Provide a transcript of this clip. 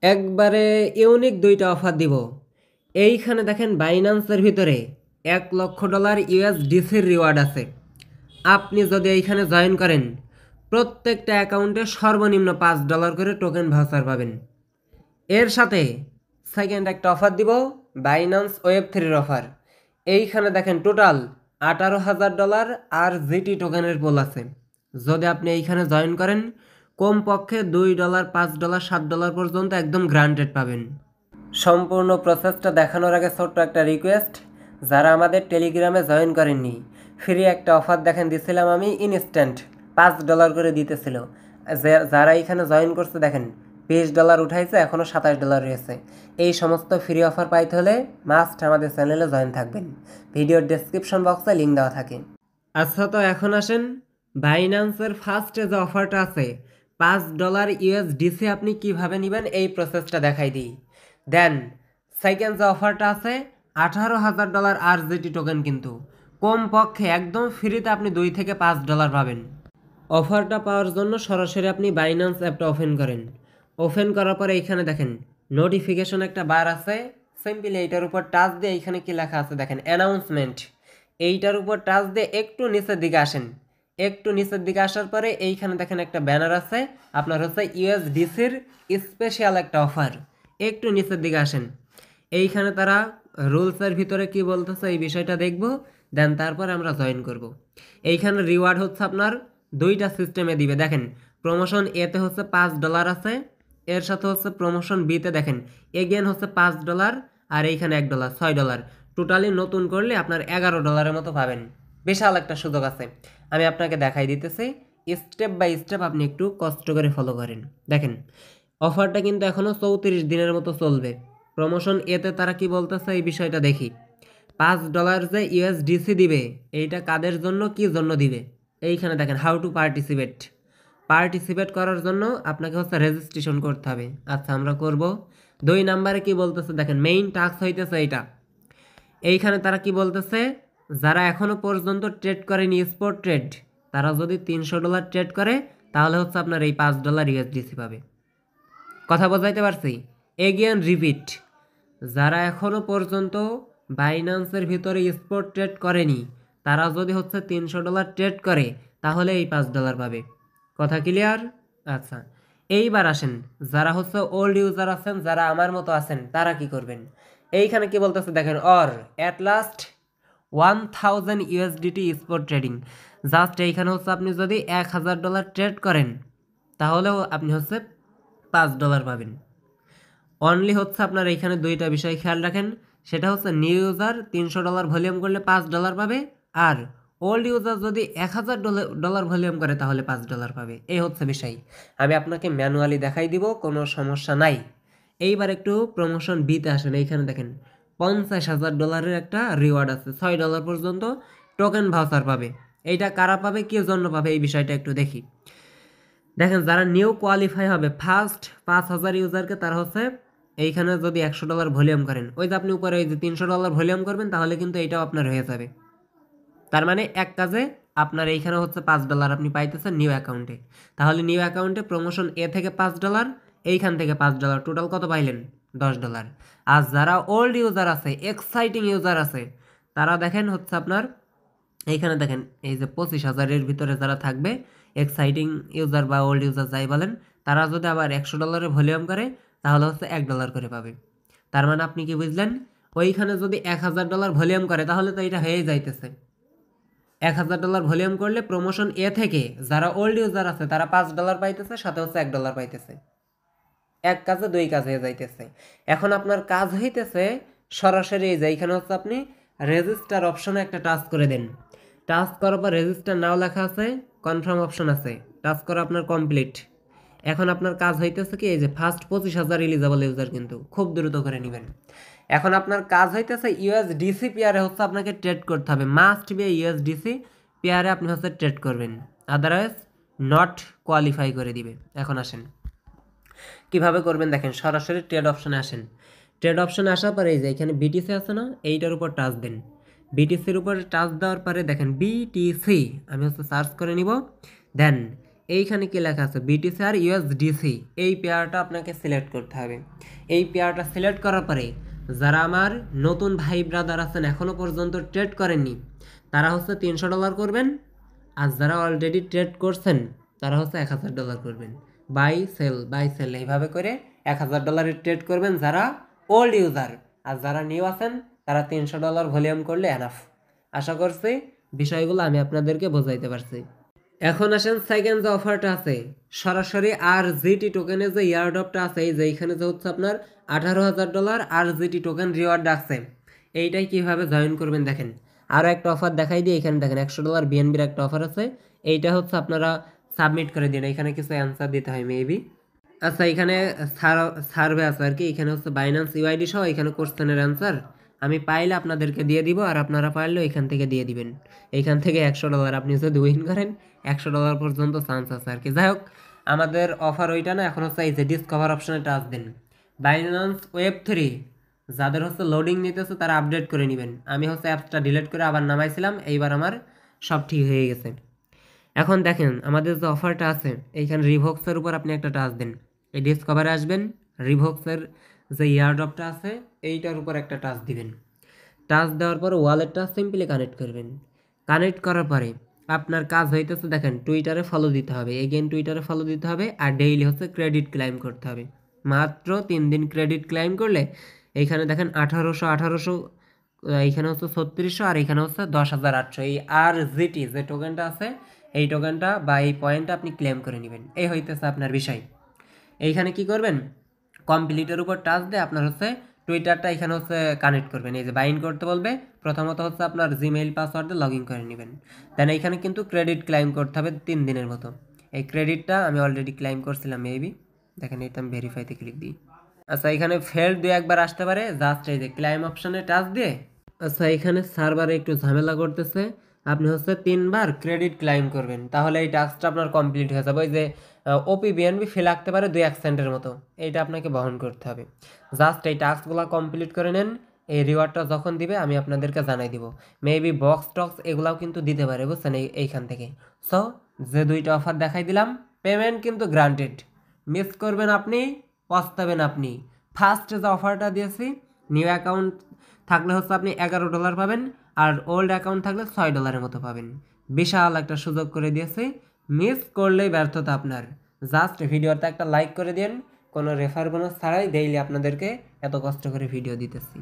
একবারে ইউনিক দুইটা অফার দিব। এইখানে দেখেন বাইন্যান্সের ভিতরে $1,00,000 USDCর রিওয়ার্ড আছে। আপনি যদি এইখানে জয়েন করেন প্রত্যেকটা অ্যাকাউন্টে সর্বনিম্ন $5 করে টোকেন ভাউচার পাবেন। এর সাথে সেকেন্ড একটা অফার দিব, বাইন্যান্স ওয়েব3 অফার। এইখানে দেখেন টোটাল $18,000 আর জিটি টোকেনের পোল আছে। যদি আপনি এইখানে জয়েন করেন কমপক্ষে $2, $5, $7 পর্যন্ত একদম গ্রান্টেড পাবেন। সম্পূর্ণ প্রসেসটা দেখানোর আগে ছোট্ট একটা রিকোয়েস্ট, যারা আমাদের টেলিগ্রামে জয়েন করেননি, ফ্রি একটা অফার দেখেন দিছিলাম আমি, ইনস্ট্যান্ট $5 করে দিতেছিল। যারা এইখানে জয়েন করছে দেখেন $20 উঠাইছে, এখনও $27 রয়েছে। এই সমস্ত ফ্রি অফার পাইতে হলে মাস্ট আমাদের চ্যানেলে জয়েন থাকবেন। ভিডিওর ডেসক্রিপশন বক্সে লিঙ্ক দেওয়া থাকে। আচ্ছা, তো এখন আসেন বাইন্যান্সের ফার্স্টে যে অফারটা আছে $5 USDC আপনি কিভাবে নেবেন এই প্রসেসটা দেখাই দিই। দেন সেকেন্ড যে অফারটা আছে $18,000 RZT টোকেন, কিন্তু কমপক্ষে একদম ফ্রিতে আপনি $2 থেকে $5 পাবেন। অফারটা পাওয়ার জন্য সরাসরি আপনি বাইন্যান্স অ্যাপটা ওপেন করেন। ওপেন করার পরে এইখানে দেখেন নোটিফিকেশন একটা বার আছে, সিম্পলি এইটার উপর টাচ দিয়ে এইখানে কি লেখা আছে দেখেন অ্যানাউন্সমেন্ট, এইটার উপর টাচ দিয়ে একটু নিচের দিকে আসেন। একটু নিচের দিকে আসার পরে এইখানে দেখেন একটা ব্যানার আছে, আপনার হচ্ছে ইউএসডিসির স্পেশাল একটা অফার। একটু নিচের দিকে আসেন, এইখানে তারা রুলসের ভিতরে কি বলতেছে এই বিষয়টা দেখব, দেন তারপরে আমরা জয়েন করব। এইখানে রিওয়ার্ড হচ্ছে আপনার দুইটা সিস্টেমে দিবে। দেখেন প্রমোশন এতে হচ্ছে $5 আছে, এর সাথে হচ্ছে প্রমোশন বিতে দেখেন এগেন হচ্ছে $5 আর এইখানে $1, $6। টোটালি নতুন করলে আপনার $11 মতো পাবেন। বিশাল একটা সুযোগ আছে, আমি আপনাকে দেখাই দিতেছি স্টেপ বাই স্টেপ, আপনি একটু কষ্ট করে ফলো করেন। দেখেন অফারটা কিন্তু এখনও 34 দিনের মতো চলবে। প্রমোশন এতে তারা কি বলতেছে এই বিষয়টা দেখি। $5 যে ইউএসডিসি দিবে এইটা কাদের জন্য, কি জন্য দিবে, এইখানে দেখেন হাউ টু পার্টিসিপেট। পার্টিসিপেট করার জন্য আপনাকে হচ্ছে রেজিস্ট্রেশন করতে হবে। আচ্ছা, আমরা করব। 2 নাম্বারে কি বলতেছে দেখেন মেইন টাস্ক হইতেছে এইটা। এইখানে তারা কি বলতেছে, যারা এখনো পর্যন্ত ট্রেড করেনি স্পট ট্রেড, তারা যদি $300 ট্রেড করে তাহলে হচ্ছে আপনার এই $5 ইউএসডিসি পাবে। কথা বোঝাইতে পারছি? এগেন রিপিট, যারা এখনো পর্যন্ত বাইন্যান্সের ভিতরে স্পট ট্রেড করেনি তারা যদি হচ্ছে $300 ট্রেড করে তাহলে এই $5 পাবে। কথা ক্লিয়ার? আচ্ছা, এইবার আসেন যারা হচ্ছে ওল্ড ইউজার আছেন, যারা আমার মতো আছেন, তারা কি করবেন। এইখানে কি বলতেছে দেখেন, or at last 1000 USDT spot trading. Just এইখানে হচ্ছে আপনি যদি $1000 ট্রেড করেন তাহলেও আপনি হচ্ছে $5 পাবেন। অনলি হচ্ছে আপনার এইখানে দুইটা বিষয় খেয়াল রাখেন, সেটা হচ্ছে নিউ ইউজার $300 ভলিউম করলে $5 পাবে, আর ওল্ড ইউজার যদি $1000 ভলিউম করে তাহলে $5 পাবে। এই হচ্ছে বিষয়, আমি আপনাকে ম্যানুয়ালি দেখাই দিব, কোনো সমস্যা নাই। এইবার একটু প্রমোশন বিতে আসেন, এইখানে দেখেন $50,000 একটা রিওয়ার্ড আছে, $6 পর্যন্ত টোকেন ভাউচার পাবে। এইটা কারা পাবে, কি জন্য পাবে, এই বিষয়টা একটু দেখি। দেখেন যারা নিউ কোয়ালিফাই হবে ফার্স্ট 5,000 ইউজারকে, তারা হচ্ছে এইখানে যদি $100 ভলিউম করেন, ওই যে আপনি উপরে ওই যে $300 ভলিউম করবেন তাহলে কিন্তু এইটাও আপনার হয়ে যাবে। তার মানে এক কাজে আপনার এইখানে হচ্ছে $5 আপনি পাইতেছেন নিউ অ্যাকাউন্টে। তাহলে নিউ অ্যাকাউন্টে প্রমোশন এ থেকে $5, এইখান থেকে $5, টোটাল কত পাইলেন? $10। আর যারা ওল্ড ইউজার আছে, এক্সাইটিং ইউজার আছে, তারা দেখেন হচ্ছে আপনার এইখানে দেখেন এই যে 25,000-এর ভিতরে যারা থাকবে এক্সাইটিং ইউজার বা ওল্ড ইউজার যাই বলেন, তারা যদি আবার $100 ভলিউম করে তাহলে হচ্ছে $1 করে পাবে। তার মানে আপনি কি বুঝলেন, ওইখানে যদি $1000 ভলিউম করে তাহলে তো এটা হয়ে যাইতেছে। $1000 ভলিউম করলে প্রমোশন এ থেকে যারা ওল্ড ইউজার আছে তারা $5 পাইতেছে, সাথে হচ্ছে $1 পাইতেছে। এক কাজে দুই কাজ হয়ে যাইতেছে। এখন আপনার কাজ হইতেছে সরাসরি এই যে এইখানে হচ্ছে আপনি রেজিস্টার অপশনে একটা টাচ করে দেন। টাচ করার পর রেজিস্টার নাও লেখা আছে, কনফার্ম অপশন আছে, টাচ করা আপনার কমপ্লিট। এখন আপনার কাজ হইতেছে কি, এই যে ফার্স্ট 25,000 এলিজিবল ইউজার কিন্তু খুব দ্রুত করে নেবেন। এখন আপনার কাজ হইতেছে ইউএসডিসি পেয়ারে হচ্ছে আপনাকে ট্রেড করতে হবে, মাস্ট বি ইউএসডিসি পেয়ারে আপনি হচ্ছে ট্রেড করবেন, আদারওয়াইজ নট কোয়ালিফাই করে দিবে। এখন আসেন কিভাবে করবেন, দেখেন সরাসরি ট্রেড অপশনে আসেন। ট্রেড অপশনে আসার পরে এই যে এখানে বিটিসি আছে না, এইটার উপর টাচ দেন। বিটিসির উপর টাচ দেওয়ার পরে দেখেন বিটিসি, আমি হচ্ছে সার্চ করে নিব। দেন এইখানে কি লেখা আছে বিটিসি আর ইউএসডিসি, এই পেয়ারটা আপনাকে সিলেক্ট করতে হবে। এই পেয়ারটা সিলেক্ট করার পরে যারা আমার নতুন ভাই ব্রাদার আছেন এখনও পর্যন্ত ট্রেড করেননি তারা হচ্ছে $300 করবেন, আর যারা অলরেডি ট্রেড করছেন তারা হচ্ছে $1000 করবেন। বাই সেল এইভাবে করে $1000 ট্রেড করবেন যারা ওল্ড ইউজার, আর যারা নিউ আছেন তারা $300 ভলিউম করলে এনাফ। আশা করছি বিষয়গুলো আমি আপনাদেরকে বোঝাইতে পারছি। এখন আসেন সেকেন্ড যে অফারটা আছে, সরাসরি RGT টোকেনে যে ইয়ারড্রপটা আছে, এই যে এইখানে যে হচ্ছে আপনার $18,000 RGT টোকেন রিওয়ার্ড আছে, এইটাই কিভাবে জয়েন করবেন দেখেন। আরও একটা অফার দেখাই দিই, এখানে দেখেন $100 বিএনবির একটা অফার আছে, এইটা হচ্ছে আপনারা সাবমিট করে দিন, এখানে কিছু অ্যান্সার দিতে হয় মেবি। আচ্ছা এখানে সার্ভে আছে আর কি, এখানে হচ্ছে বাইন্যান্স ইউআইডি সহ এখানে কোশ্চেনের অ্যান্সার আমি পাইলে আপনাদেরকে দিয়ে দিব, আর আপনারা পারলেও এখান থেকে দিয়ে দিবেন। এইখান থেকে $100 আপনি যদি উইন করেন $100 পর্যন্ত চান্স আছে আর কি। যাই হোক, আমাদের অফার ওইটা না, এখন হচ্ছে এই যে ডিসকভার অপশনে টাচ দেন। বাইন্যান্স Web3 যাদের হচ্ছে লোডিং নিতেছে তারা আপডেট করে নেবেন। আমি হচ্ছে অ্যাপসটা ডিলিট করে আবার নামাইছিলাম, এইবার আমার সব ঠিক হয়ে গেছে। এখন দেখেন আমাদের যে অফারটা আছে, এইখানে রিভক্সের উপর আপনি একটা টাচ দেন, এই ডিসকভারে আসবেন, রিভক্সের যে ইয়ারড্রপটা আছে এইটার উপর একটা টাচ দিবেন। টাচ দেওয়ার পর ওয়ালেটটা সিম্পলি কানেক্ট করবেন। কানেক্ট করার পরে আপনার কাজ হইতেছে দেখেন টুইটারে ফলো দিতে হবে, এগেন টুইটারে ফলো দিতে হবে, আর ডেইলি হচ্ছে ক্রেডিট ক্লাইম করতে হবে। মাত্র 3 দিন ক্রেডিট ক্লাইম করলে এইখানে দেখেন 1800 এইখানে হচ্ছে 3600, আর এখানে হচ্ছে 10,800। এই RGT যে টোকেনটা আছে এই টোকেনটা বা এই পয়েন্টটা আপনি ক্লেম করে নেবেন, এই হইতেছে আপনার বিষয়। এইখানে কি করবেন, কমপ্লিটের উপর টাচ দিয়ে আপনার হচ্ছে টুইটারটা এখানে হচ্ছে কানেক্ট করবেন, এই যে বাইন্ড করতে বলবে, প্রথমত হচ্ছে আপনার জিমেইল পাসওয়ার্ড দিয়ে লগ ইন করে নেবেন। দেন এইখানে কিন্তু ক্রেডিট ক্লাইম করতে হবে 3 দিনের মতো। এই ক্রেডিটটা আমি অলরেডি ক্লাইম করছিলাম মেবি, দেখেন এটা আমি ভেরিফাইতে ক্লিক দিই। আচ্ছা এখানে ফেল 2-1 আসতে পারে, জাস্ট এই যে ক্লাইম অপশনে টাচ দিয়ে। আচ্ছা এখানে সার্ভারে একটু ঝামেলা করতেছে, আপনি হচ্ছে 3 বার ক্রেডিট ক্লাইম করবেন, তাহলে এই টাস্কটা আপনার কমপ্লিট হয়ে যাবে। ওই যে ওপি বিএনবি ফি লাগতে পারে 2-1 সেন্টের মতো, এইটা আপনাকে বহন করতে হবে। জাস্ট এই টাস্কগুলো কমপ্লিট করে নেন, এই রিওয়ার্ডটা যখন দিবে আমি আপনাদেরকে জানাই দিব। মেবি বক্স টক্স এগুলাও কিন্তু দিতে পারে বুঝছেন এইখান থেকে। সো যে 2টা অফার দেখাই দিলাম, পেমেন্ট কিন্তু গ্রান্টেড, মিস করবেন আপনি, পস্তাবেন আপনি। ফার্স্ট যে অফারটা দিয়েছি, নিউ অ্যাকাউন্ট থাকলে হচ্ছে আপনি $11 পাবেন, আর ওল্ড অ্যাকাউন্ট থাকলে $6 মতো পাবেন। বিশাল একটা সুযোগ করে দিয়েছি, মিস করলেই ব্যর্থতা আপনার। জাস্ট ভিডিওতে একটা লাইক করে দিন, কোনো রেফার বোনাস ছাড়াই ডেইলি আপনাদেরকে এত কষ্ট করে ভিডিও দিতেছি।